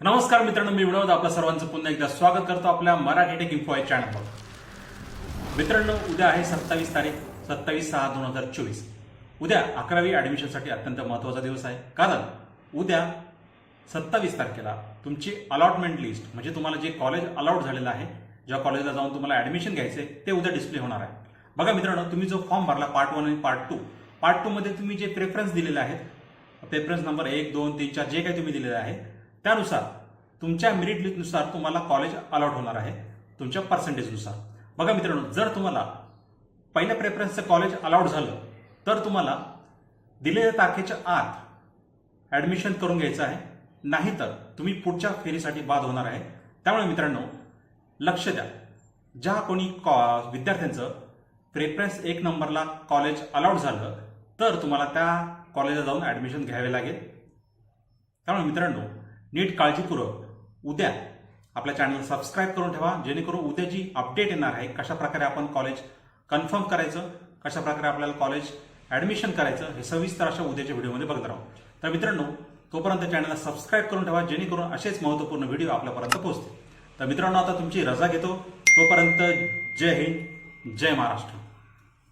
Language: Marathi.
नमस्कार मित्रांनो, मी विनोद आपल्या सर्वांचं पुन्हा एकदा स्वागत करतो आपल्या मराठी टेक इन्फो या चॅनलवर। मित्रांनो, उद्या आहे 27 तारीख 27/6/2024। उद्या 11वी ॲडमिशनसाठी अत्यंत महत्त्वाचा दिवस आहे, कारण उद्या 27 तारखेला तुमची अलॉटमेंट लिस्ट म्हणजे तुम्हाला जे कॉलेज अलॉट झालेलं आहे, ज्या कॉलेजला जाऊन तुम्हाला ॲडमिशन घ्यायचं आहे ते उद्या डिस्प्ले होणार आहे। बघा मित्रांनो, तुम्ही जो फॉर्म भरला पार्ट 1 आणि पार्ट 2 मध्ये तुम्ही जे प्रेफरन्स दिलेले आहेत, प्रेफरन्स नंबर 1, 2, 3, 4 जे काही तुम्ही दिलेले आहे त्यानुसार तुमच्या मेरिट लिस्टनुसार तुम्हाला कॉलेज अलॉट होणार आहे तुमच्या पर्सेंटेजनुसार। बघा मित्रांनो, जर तुम्हाला पहिल्या प्रेफरन्सचं कॉलेज अलॉट झालं तर तुम्हाला दिलेल्या तारखेच्या आत ॲडमिशन करून घ्यायचं आहे, नाहीतर तुम्ही पुढच्या फेरीसाठी बाद होणार आहे। त्यामुळे मित्रांनो लक्ष द्या, ज्या कोणी विद्यार्थ्यांचं प्रेफरन्स 1 नंबरला कॉलेज अलॉट झालं तर तुम्हाला त्या कॉलेजला जाऊन ॲडमिशन घ्यावे लागेल। त्यामुळे मित्रांनो नीट काळजीपूर्वक उद्या आपल्या चॅनलला सबस्क्राईब करून ठेवा, जेणेकरून उद्या जी अपडेट येणार आहे, कशा प्रकारे आपण कॉलेज कन्फर्म करायचं, कशा प्रकारे आपल्याला कॉलेज ॲडमिशन करायचं, हे सविस्तर अशा उद्याच्या व्हिडिओमध्ये बघत राहू। तर मित्रांनो तोपर्यंत चॅनलला सबस्क्राईब करून ठेवा, जेणेकरून असेच महत्त्वपूर्ण व्हिडिओ आपल्यापर्यंत पोहोचतील। तर मित्रांनो आता तुमची रजा घेतो, तोपर्यंत जय हिंद, जय महाराष्ट्र।